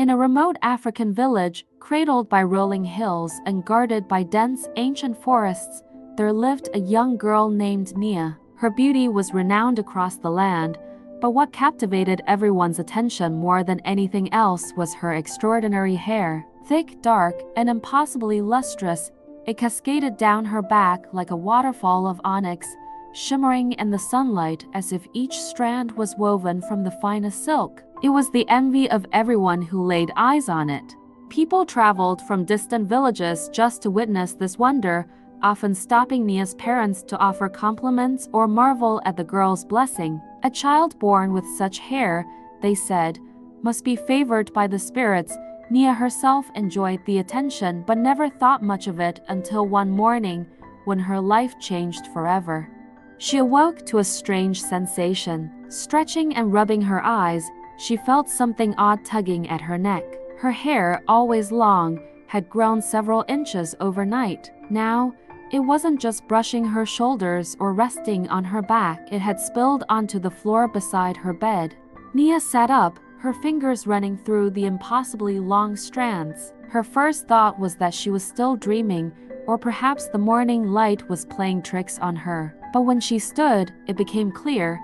In a remote African village, cradled by rolling hills and guarded by dense, ancient forests, there lived a young girl named Nia. Her beauty was renowned across the land, but what captivated everyone's attention more than anything else was her extraordinary hair. Thick, dark, and impossibly lustrous, it cascaded down her back like a waterfall of onyx, shimmering in the sunlight as if each strand was woven from the finest silk. It was the envy of everyone who laid eyes on it. People traveled from distant villages just to witness this wonder, often stopping Nia's parents to offer compliments or marvel at the girl's blessing. A child born with such hair, they said, must be favored by the spirits. Nia herself enjoyed the attention but never thought much of it until one morning when her life changed forever. She awoke to a strange sensation. Stretching and rubbing her eyes, she felt something odd tugging at her neck. Her hair, always long, had grown several inches overnight. Now, it wasn't just brushing her shoulders or resting on her back, it had spilled onto the floor beside her bed. Nia sat up, her fingers running through the impossibly long strands. Her first thought was that she was still dreaming, or perhaps the morning light was playing tricks on her. But when she stood, it became clear.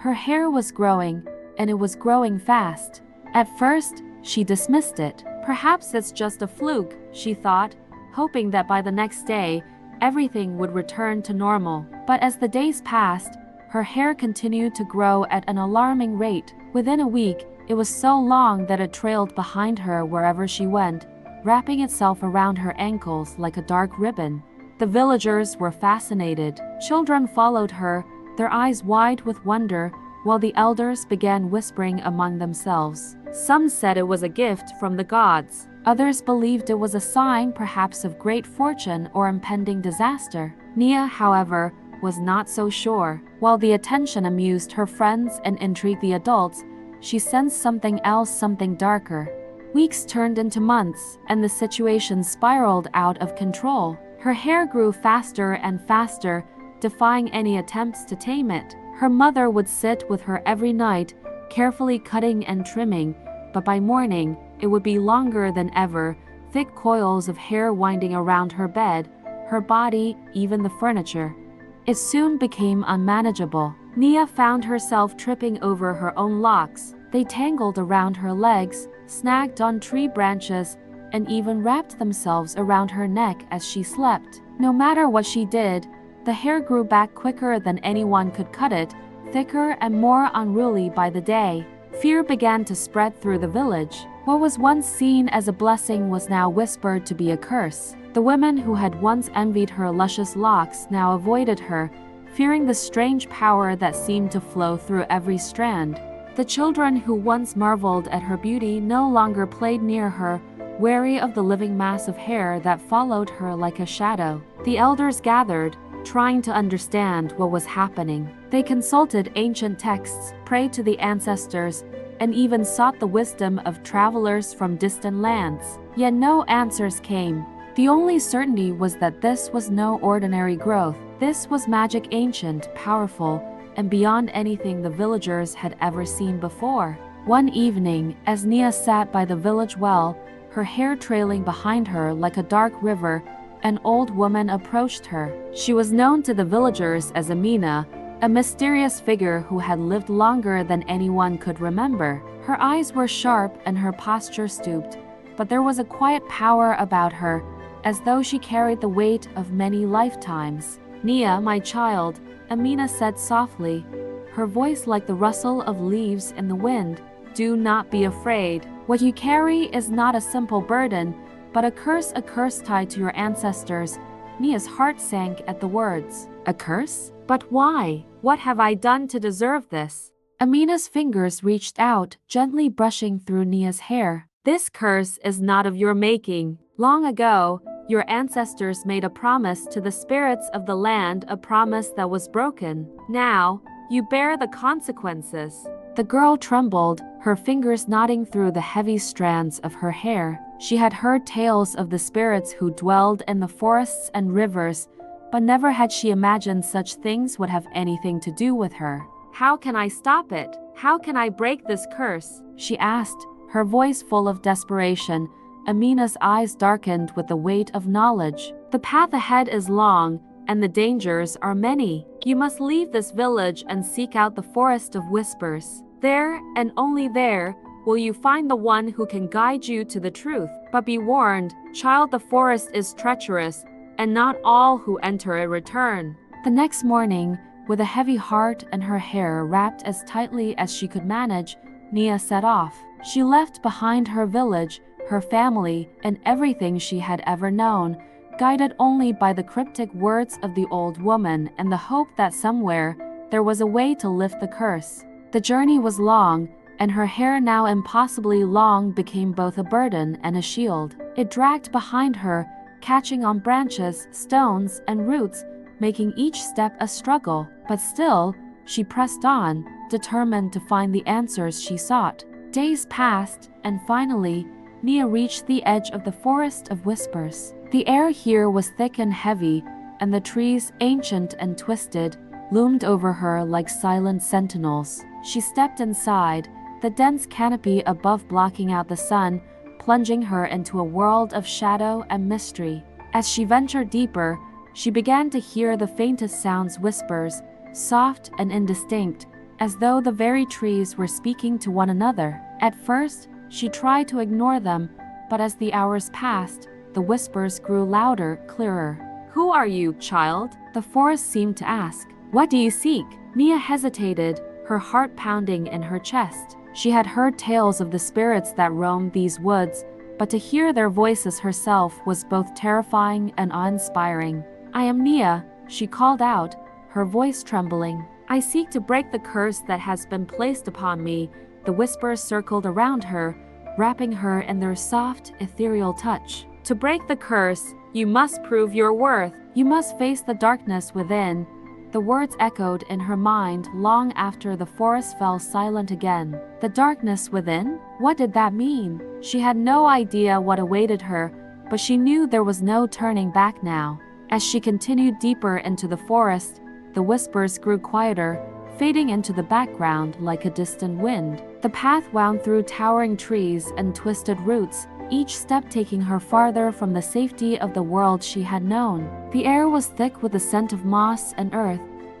Her hair was growing, and it was growing fast. At first, she dismissed it. Perhaps it's just a fluke, she thought, hoping that by the next day, everything would return to normal. But as the days passed, her hair continued to grow at an alarming rate. Within a week, it was so long that it trailed behind her wherever she went, wrapping itself around her ankles like a dark ribbon. The villagers were fascinated. Children followed her, their eyes wide with wonder, while the elders began whispering among themselves. Some said it was a gift from the gods. Others believed it was a sign perhaps of great fortune or impending disaster. Nia, however, was not so sure. While the attention amused her friends and intrigued the adults, she sensed something else, something darker. Weeks turned into months, and the situation spiraled out of control. Her hair grew faster and faster, defying any attempts to tame it. Her mother would sit with her every night, carefully cutting and trimming, but by morning, it would be longer than ever, thick coils of hair winding around her bed, her body, even the furniture. It soon became unmanageable. Nia found herself tripping over her own locks. They tangled around her legs, snagged on tree branches, and even wrapped themselves around her neck as she slept. No matter what she did, the hair grew back quicker than anyone could cut it, thicker and more unruly by the day. Fear began to spread through the village. What was once seen as a blessing was now whispered to be a curse. The women who had once envied her luscious locks now avoided her, fearing the strange power that seemed to flow through every strand. The children who once marveled at her beauty no longer played near her, wary of the living mass of hair that followed her like a shadow. The elders gathered, trying to understand what was happening. They consulted ancient texts, prayed to the ancestors, and even sought the wisdom of travelers from distant lands. Yet no answers came. The only certainty was that this was no ordinary growth. This was magic, ancient, powerful, and beyond anything the villagers had ever seen before. One evening, as Nia sat by the village well, her hair trailing behind her like a dark river, an old woman approached her. She was known to the villagers as Amina, a mysterious figure who had lived longer than anyone could remember. Her eyes were sharp and her posture stooped, but there was a quiet power about her, as though she carried the weight of many lifetimes. "Nia, my child," Amina said softly, her voice like the rustle of leaves in the wind, "do not be afraid. What you carry is not a simple burden, but a curse tied to your ancestors." Nia's heart sank at the words. "A curse? But why? What have I done to deserve this?" Amina's fingers reached out, gently brushing through Nia's hair. "This curse is not of your making. Long ago, your ancestors made a promise to the spirits of the land, a promise that was broken. Now, you bear the consequences." The girl trembled, her fingers knotting through the heavy strands of her hair. She had heard tales of the spirits who dwelled in the forests and rivers, but never had she imagined such things would have anything to do with her. "How can I stop it? How can I break this curse?" she asked, her voice full of desperation. Amina's eyes darkened with the weight of knowledge. The path ahead is long, and the dangers are many. You must leave this village and seek out the forest of whispers. There, and only there, will you find the one who can guide you to the truth. But be warned, child, the forest is treacherous, and not all who enter it return. The next morning, with a heavy heart and her hair wrapped as tightly as she could manage, Nia set off. She left behind her village, her family, and everything she had ever known, guided only by the cryptic words of the old woman and the hope that somewhere there was a way to lift the curse. The journey was long, and her hair, now impossibly long, became both a burden and a shield. It dragged behind her, catching on branches, stones, and roots, making each step a struggle. But still, she pressed on, determined to find the answers she sought. Days passed, and finally, Nia reached the edge of the forest of whispers. The air here was thick and heavy, and the trees, ancient and twisted, loomed over her like silent sentinels. She stepped inside, the dense canopy above blocking out the sun, plunging her into a world of shadow and mystery. As she ventured deeper, she began to hear the faintest sounds, whispers, soft and indistinct, as though the very trees were speaking to one another. At first, she tried to ignore them, but as the hours passed, the whispers grew louder, clearer. "Who are you, child?" the forest seemed to ask. "What do you seek?" Nia hesitated, her heart pounding in her chest. She had heard tales of the spirits that roamed these woods, but to hear their voices herself was both terrifying and awe-inspiring. "I am Nia," she called out, her voice trembling. "I seek to break the curse that has been placed upon me." The whispers circled around her, wrapping her in their soft, ethereal touch. "To break the curse, you must prove your worth. You must face the darkness within." The words echoed in her mind long after the forest fell silent again. The darkness within? What did that mean? She had no idea what awaited her, but she knew there was no turning back now. As she continued deeper into the forest, the whispers grew quieter, fading into the background like a distant wind. The path wound through towering trees and twisted roots, each step taking her farther from the safety of the world she had known. The air was thick with the scent of moss and earth,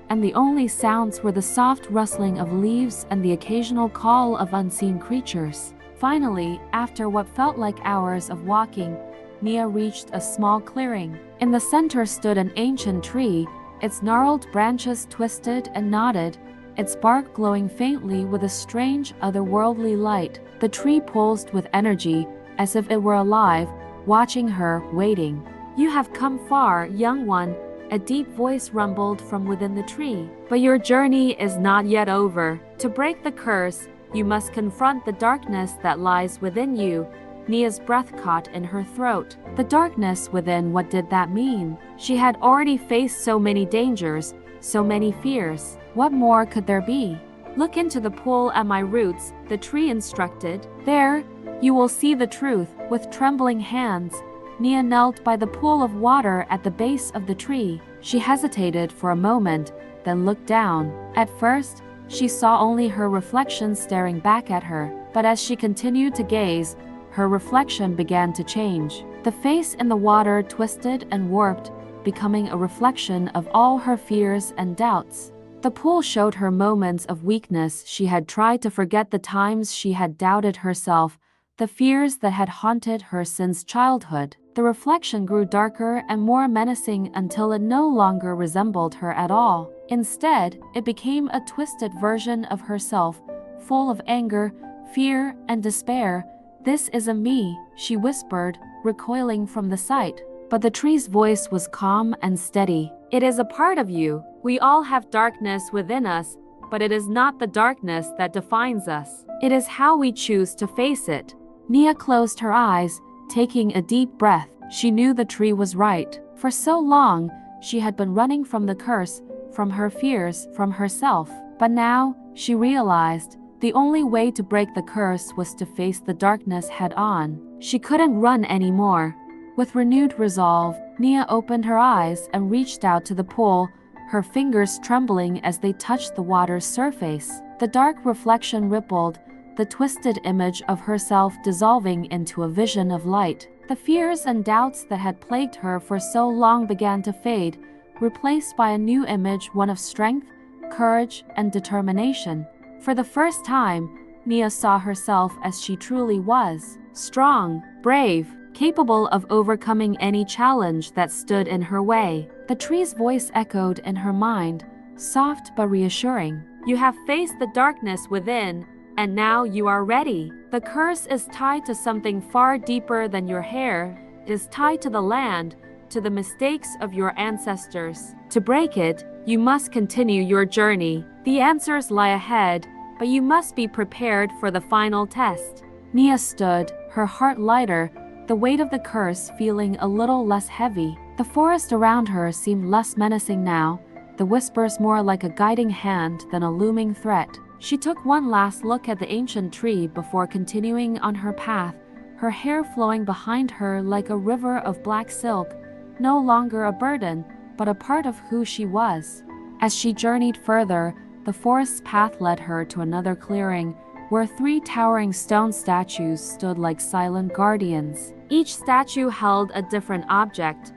and the only sounds were the soft rustling of leaves and the occasional call of unseen creatures. Finally, after what felt like hours of walking, Nia reached a small clearing. In the center stood an ancient tree, its gnarled branches twisted and knotted, its bark glowing faintly with a strange, otherworldly light. The tree pulsed with energy, as if it were alive, watching her, waiting. "You have come far, young one," a deep voice rumbled from within the tree. "But your journey is not yet over. To break the curse, you must confront the darkness that lies within you." Nia's breath caught in her throat. The darkness within, what did that mean? She had already faced so many dangers, so many fears. What more could there be? "Look into the pool at my roots," the tree instructed. "There, you will see the truth." With trembling hands, Nia knelt by the pool of water at the base of the tree. She hesitated for a moment, then looked down. At first, she saw only her reflection staring back at her, but as she continued to gaze, her reflection began to change. The face in the water twisted and warped, becoming a reflection of all her fears and doubts. The pool showed her moments of weakness. She had tried to forget the times she had doubted herself, the fears that had haunted her since childhood. The reflection grew darker and more menacing until it no longer resembled her at all. Instead, it became a twisted version of herself, full of anger, fear, and despair. "This isn't me," she whispered, recoiling from the sight. But the tree's voice was calm and steady. "It is a part of you. We all have darkness within us, but it is not the darkness that defines us. It is how we choose to face it." Nia closed her eyes, taking a deep breath. She knew the tree was right. For so long, she had been running from the curse, from her fears, from herself. But now, she realized, the only way to break the curse was to face the darkness head-on. She couldn't run anymore. With renewed resolve, Nia opened her eyes and reached out to the pool, her fingers trembling as they touched the water's surface. The dark reflection rippled, the twisted image of herself dissolving into a vision of light. The fears and doubts that had plagued her for so long began to fade, replaced by a new image, one of strength, courage, and determination. For the first time, Nia saw herself as she truly was: strong, brave, capable of overcoming any challenge that stood in her way. The tree's voice echoed in her mind, soft but reassuring. "You have faced the darkness within, and now you are ready. The curse is tied to something far deeper than your hair. It is tied to the land, to the mistakes of your ancestors. To break it, you must continue your journey. The answers lie ahead, but you must be prepared for the final test." Nia stood, her heart lighter, the weight of the curse feeling a little less heavy. The forest around her seemed less menacing now, the whispers more like a guiding hand than a looming threat. She took one last look at the ancient tree before continuing on her path, her hair flowing behind her like a river of black silk, no longer a burden, but a part of who she was. As she journeyed further, the forest's path led her to another clearing, where 3 towering stone statues stood like silent guardians. Each statue held a different object.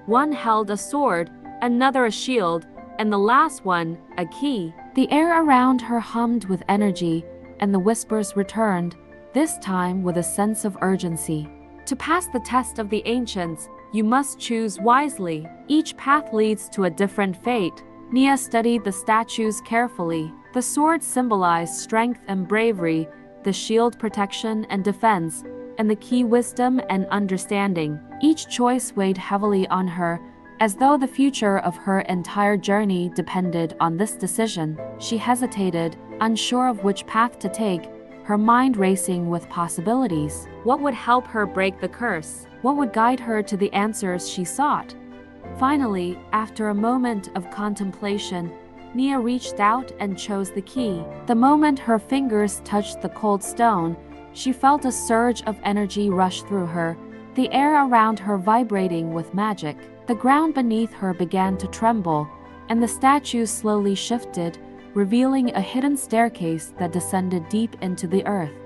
One held a sword, another a shield, and the last one, a key. The air around her hummed with energy, and the whispers returned, this time with a sense of urgency. To pass the test of the ancients, you must choose wisely. Each path leads to a different fate. Nia studied the statues carefully. The sword symbolized strength and bravery, the shield protection and defense, and the key wisdom and understanding. Each choice weighed heavily on her, as though the future of her entire journey depended on this decision. She hesitated, unsure of which path to take, her mind racing with possibilities. What would help her break the curse? What would guide her to the answers she sought? Finally, after a moment of contemplation, Nia reached out and chose the key. The moment her fingers touched the cold stone, she felt a surge of energy rush through her, the air around her vibrating with magic. The ground beneath her began to tremble, and the statue slowly shifted, revealing a hidden staircase that descended deep into the earth.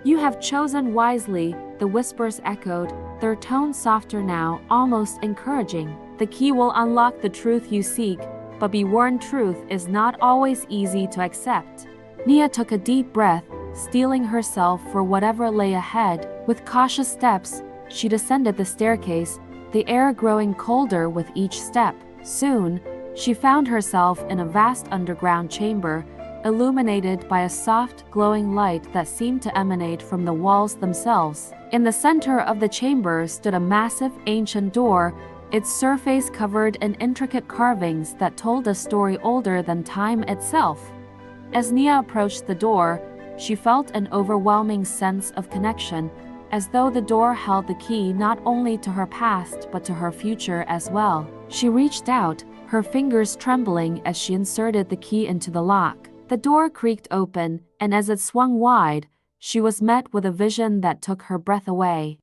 "You have chosen wisely," the whispers echoed, their tone softer now, almost encouraging. "The key will unlock the truth you seek, but be warned, truth is not always easy to accept." Nia took a deep breath, steeling herself for whatever lay ahead. With cautious steps, she descended the staircase, the air growing colder with each step. Soon, she found herself in a vast underground chamber, illuminated by a soft, glowing light that seemed to emanate from the walls themselves. In the center of the chamber stood a massive, ancient door, its surface covered in intricate carvings that told a story older than time itself. As Nia approached the door, she felt an overwhelming sense of connection, as though the door held the key not only to her past but to her future as well. She reached out, her fingers trembling as she inserted the key into the lock. The door creaked open, and as it swung wide, she was met with a vision that took her breath away.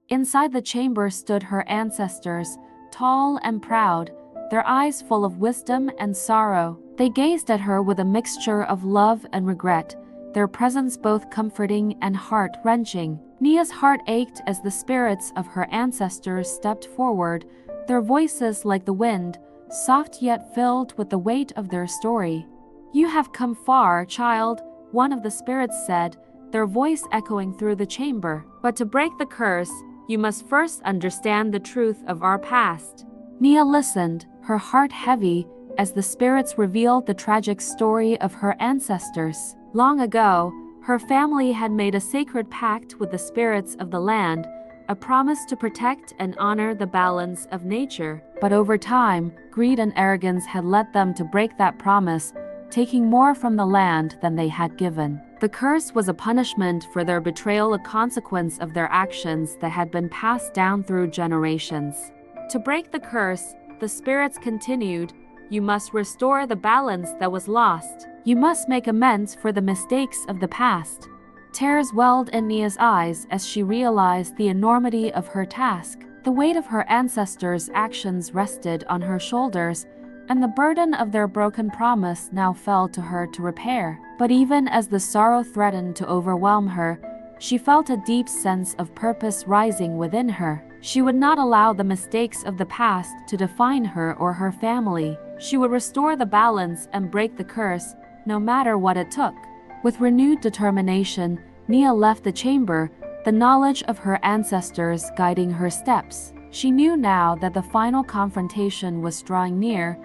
Inside the chamber stood her ancestors, tall and proud, their eyes full of wisdom and sorrow. They gazed at her with a mixture of love and regret, their presence both comforting and heart-wrenching. Nia's heart ached as the spirits of her ancestors stepped forward, their voices like the wind, soft yet filled with the weight of their story. "You have come far, child," one of the spirits said, their voice echoing through the chamber. "But to break the curse, you must first understand the truth of our past." Nia listened, her heart heavy, as the spirits revealed the tragic story of her ancestors. Long ago, her family had made a sacred pact with the spirits of the land, a promise to protect and honor the balance of nature. But over time, greed and arrogance had led them to break that promise, taking more from the land than they had given. The curse was a punishment for their betrayal, a consequence of their actions that had been passed down through generations. To break the curse, the spirits continued, "You must restore the balance that was lost. You must make amends for the mistakes of the past." Tears welled in Nia's eyes as she realized the enormity of her task. The weight of her ancestors' actions rested on her shoulders, and the burden of their broken promise now fell to her to repair. But even as the sorrow threatened to overwhelm her, she felt a deep sense of purpose rising within her. She would not allow the mistakes of the past to define her or her family. She would restore the balance and break the curse, no matter what it took. With renewed determination, Nia left the chamber, the knowledge of her ancestors guiding her steps. She knew now that the final confrontation was drawing near,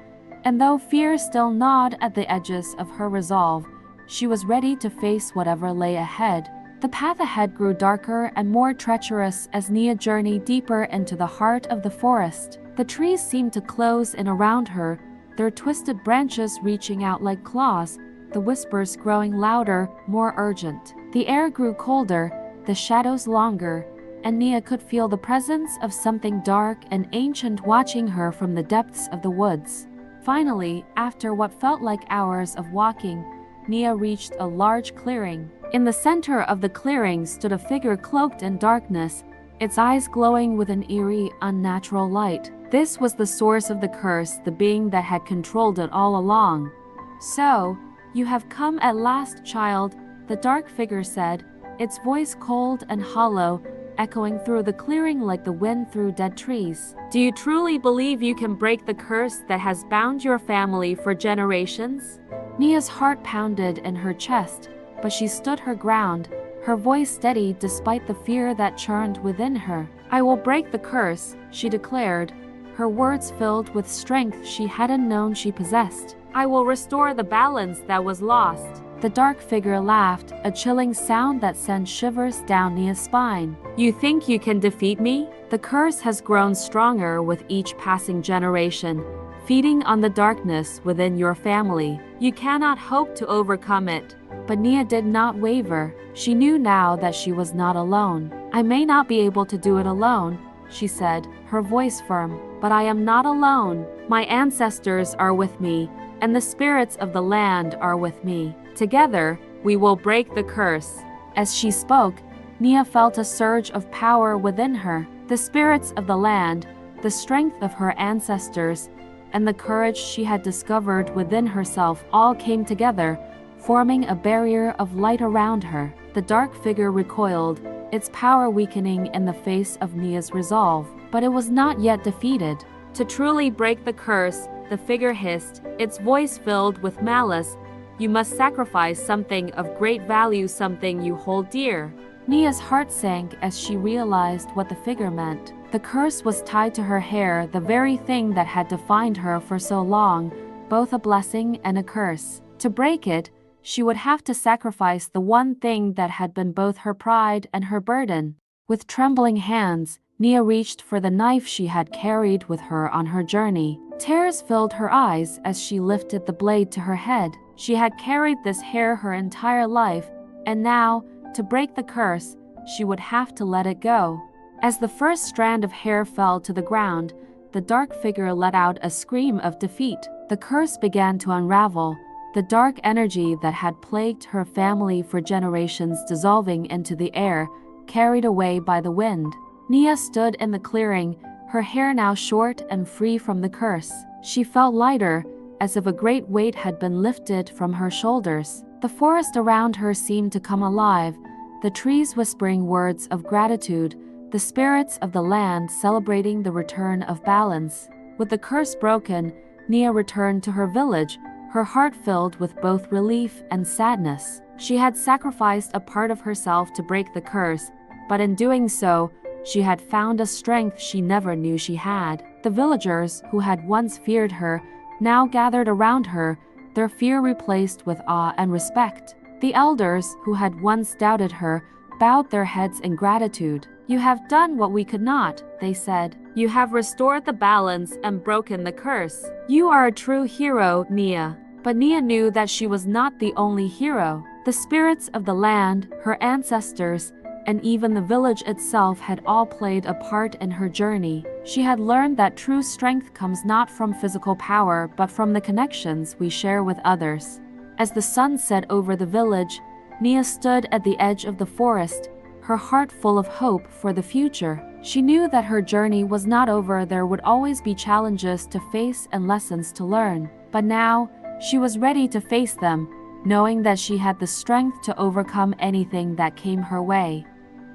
and though fear still gnawed at the edges of her resolve, she was ready to face whatever lay ahead. The path ahead grew darker and more treacherous as Nia journeyed deeper into the heart of the forest. The trees seemed to close in around her, their twisted branches reaching out like claws, the whispers growing louder, more urgent. The air grew colder, the shadows longer, and Nia could feel the presence of something dark and ancient watching her from the depths of the woods. Finally, after what felt like hours of walking, Nia reached a large clearing. In the center of the clearing stood a figure cloaked in darkness, its eyes glowing with an eerie, unnatural light. This was the source of the curse, the being that had controlled it all along. "So, you have come at last, child," the dark figure said, its voice cold and hollow, echoing through the clearing like the wind through dead trees. "Do you truly believe you can break the curse that has bound your family for generations?" Nia's heart pounded in her chest, but she stood her ground, her voice steady despite the fear that churned within her. "I will break the curse," she declared, her words filled with strength she hadn't known she possessed. "I will restore the balance that was lost." The dark figure laughed, a chilling sound that sent shivers down Nia's spine. "You think you can defeat me? The curse has grown stronger with each passing generation, feeding on the darkness within your family. You cannot hope to overcome it." But Nia did not waver. She knew now that she was not alone. "I may not be able to do it alone," she said, her voice firm, "but I am not alone. My ancestors are with me, and the spirits of the land are with me. Together, we will break the curse." As she spoke, Nia felt a surge of power within her. The spirits of the land, the strength of her ancestors, and the courage she had discovered within herself all came together, forming a barrier of light around her. The dark figure recoiled, its power weakening in the face of Nia's resolve. But it was not yet defeated. "To truly break the curse," the figure hissed, its voice filled with malice, "you must sacrifice something of great value, something you hold dear." Nia's heart sank as she realized what the figure meant. The curse was tied to her hair, the very thing that had defined her for so long, both a blessing and a curse. To break it, she would have to sacrifice the one thing that had been both her pride and her burden. With trembling hands, Nia reached for the knife she had carried with her on her journey. Tears filled her eyes as she lifted the blade to her head. She had carried this hair her entire life, and now, to break the curse, she would have to let it go. As the first strand of hair fell to the ground, the dark figure let out a scream of defeat. The curse began to unravel, the dark energy that had plagued her family for generations dissolving into the air, carried away by the wind. Nia stood in the clearing, her hair now short and free from the curse. She felt lighter, as if a great weight had been lifted from her shoulders. The forest around her seemed to come alive, the trees whispering words of gratitude, the spirits of the land celebrating the return of balance. With the curse broken, Nia returned to her village, her heart filled with both relief and sadness. She had sacrificed a part of herself to break the curse, but in doing so, she had found a strength she never knew she had. The villagers, who had once feared her, now gathered around her, their fear replaced with awe and respect. The elders, who had once doubted her, bowed their heads in gratitude. "You have done what we could not," they said. "You have restored the balance and broken the curse. You are a true hero, Nia." But Nia knew that she was not the only hero. The spirits of the land, her ancestors, and even the village itself had all played a part in her journey. She had learned that true strength comes not from physical power but from the connections we share with others. As the sun set over the village, Nia stood at the edge of the forest, her heart full of hope for the future. She knew that her journey was not over. There would always be challenges to face and lessons to learn. But now, she was ready to face them, knowing that she had the strength to overcome anything that came her way.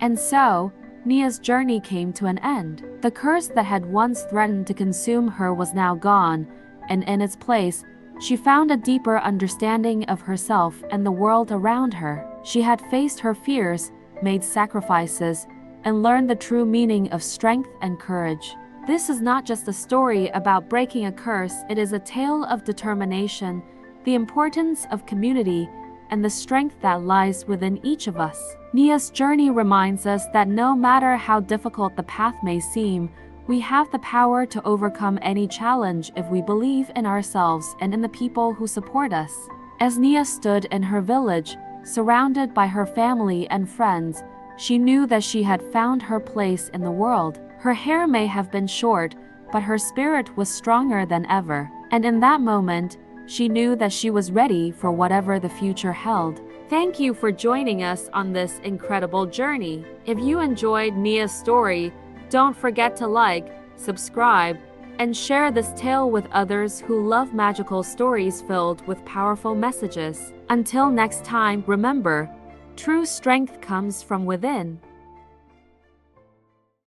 And so, Nia's journey came to an end. The curse that had once threatened to consume her was now gone, and in its place, she found a deeper understanding of herself and the world around her. She had faced her fears, made sacrifices, and learned the true meaning of strength and courage. This is not just a story about breaking a curse, it is a tale of determination, the importance of community, and the strength that lies within each of us. Nia's journey reminds us that no matter how difficult the path may seem, we have the power to overcome any challenge if we believe in ourselves and in the people who support us. As Nia stood in her village, surrounded by her family and friends, she knew that she had found her place in the world. Her hair may have been short, but her spirit was stronger than ever. And in that moment, she knew that she was ready for whatever the future held. Thank you for joining us on this incredible journey. If you enjoyed Nia's story, don't forget to like, subscribe, and share this tale with others who love magical stories filled with powerful messages. Until next time, remember, true strength comes from within.